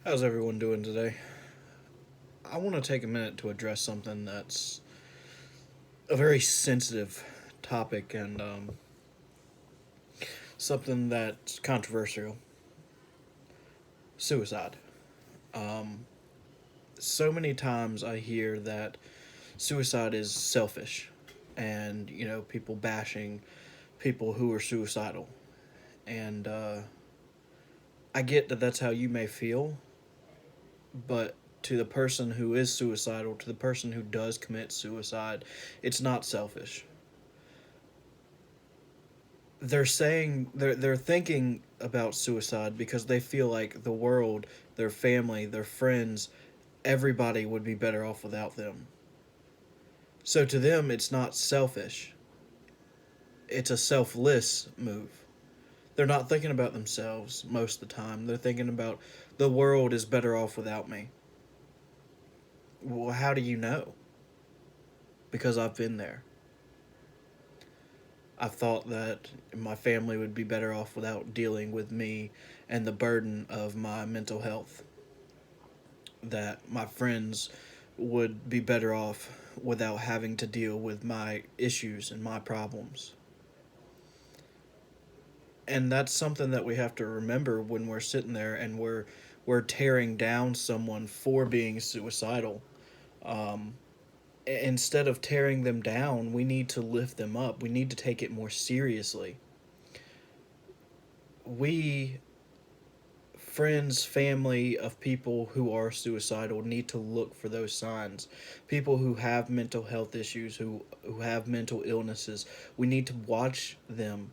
How's everyone doing today? I want to take a minute to address something that's a very sensitive topic and something that's controversial: suicide. Um, so many times I hear that suicide is selfish, and people bashing people who are suicidal. And I get that that's how you may feel, but to the person who is suicidal, to the person who does commit suicide, it's not selfish. They're thinking about suicide because they feel like the world, their family, their friends, everybody would be better off without them. So to them it's not selfish. It's a selfless move. They're not thinking about themselves most of the time. They're thinking about the world is better off without me. Well, how do you know? Because I've been there. I thought that my family would be better off without dealing with me and the burden of my mental health. That my friends would be better off without having to deal with my issues and my problems. And that's something that we have to remember when we're sitting there and we're tearing down someone for being suicidal. Um, Instead of tearing them down, we need to lift them up. We need to take it more seriously. We, friends, family of people who are suicidal, need to look for those signs. People who have mental health issues, who have mental illnesses, we need to watch them,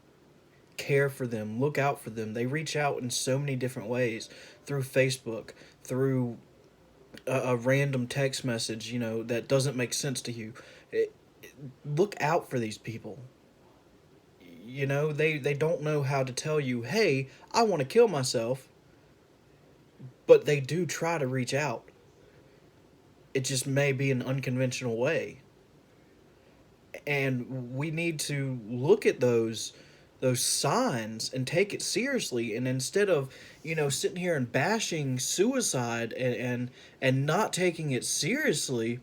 care for them, look out for them. They reach out in so many different ways, through Facebook, through a random text message, that doesn't make sense to you. Look out for these people. They don't know how to tell you, hey, I want to kill myself, but they do try to reach out. It just may be an unconventional way. And we need to look at those signs and take it seriously, and instead of sitting here and bashing suicide and not taking it seriously,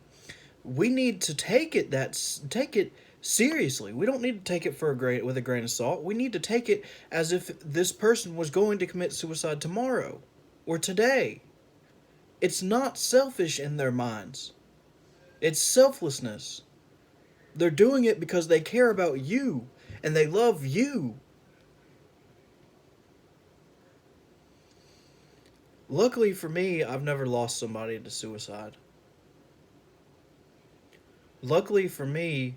we need to take it seriously. We don't need to take it with a grain of salt. We need to take it as if this person was going to commit suicide tomorrow or today. It's not selfish in their minds. It's selflessness. They're doing it because they care about you and they love you. Luckily for me, I've never lost somebody to suicide. Luckily for me,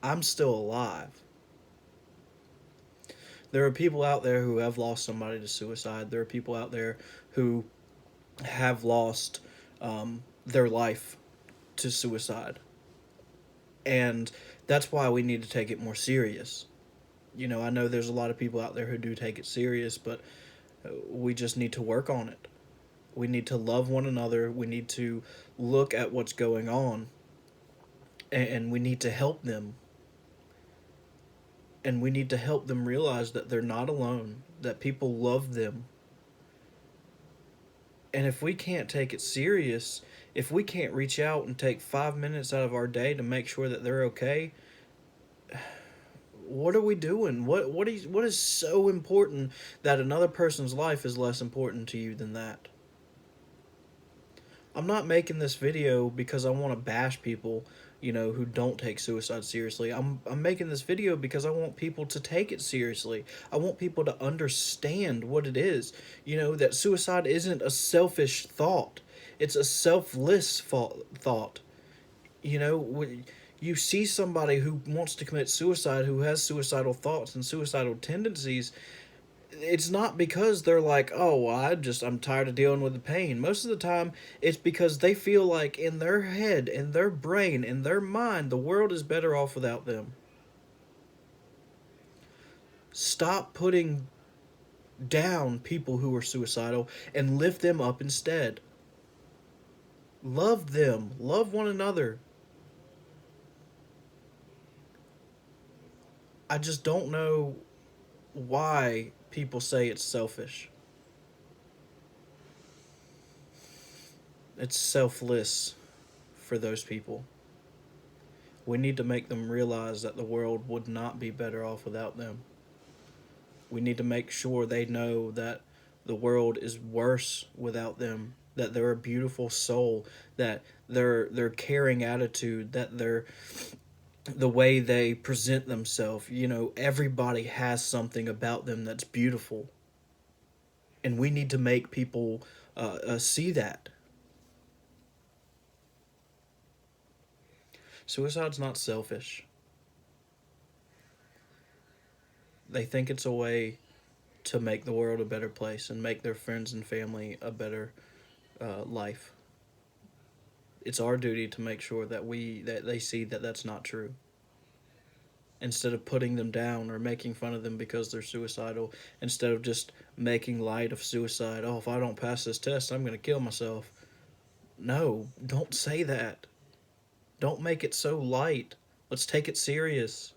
I'm still alive. There are people out there who have lost somebody to suicide. There are people out there who have lost their life to suicide. And that's why we need to take it more serious. I know there's a lot of people out there who do take it serious, but we just need to work on it. We need to love one another. We need to look at what's going on, and we need to help them. And we need to help them realize that they're not alone, that people love them. And if we can't take it serious, if we can't reach out and take 5 minutes out of our day to make sure that they're okay, what are we doing? What is so important that another person's life is less important to you than that? I'm not making this video because I want to bash people, who don't take suicide seriously. I'm making this video because I want people to take it seriously. I want people to understand what it is. That suicide isn't a selfish thought. It's a selfless thought. When you see somebody who wants to commit suicide, who has suicidal thoughts and suicidal tendencies, it's not because they're like, oh, well, I'm tired of dealing with the pain. Most of the time, it's because they feel like in their head, in their brain, in their mind, the world is better off without them. Stop putting down people who are suicidal and lift them up instead. Love them. Love one another. I just don't know why people say it's selfish. It's selfless for those people. We need to make them realize that the world would not be better off without them. We need to make sure they know that the world is worse without them, that they're a beautiful soul, that their caring attitude, that their the way they present themselves, everybody has something about them that's beautiful. And we need to make people see that. Suicide's not selfish. They think it's a way to make the world a better place and make their friends and family a better life. It's our duty to make sure that they see that that's not true. Instead of putting them down or making fun of them because they're suicidal, instead of just making light of suicide. Oh, if I don't pass this test, I'm going to kill myself. No, don't say that. Don't make it so light. Let's take it serious.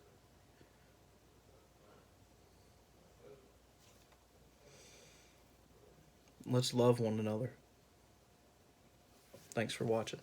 Let's love one another. Thanks for watching.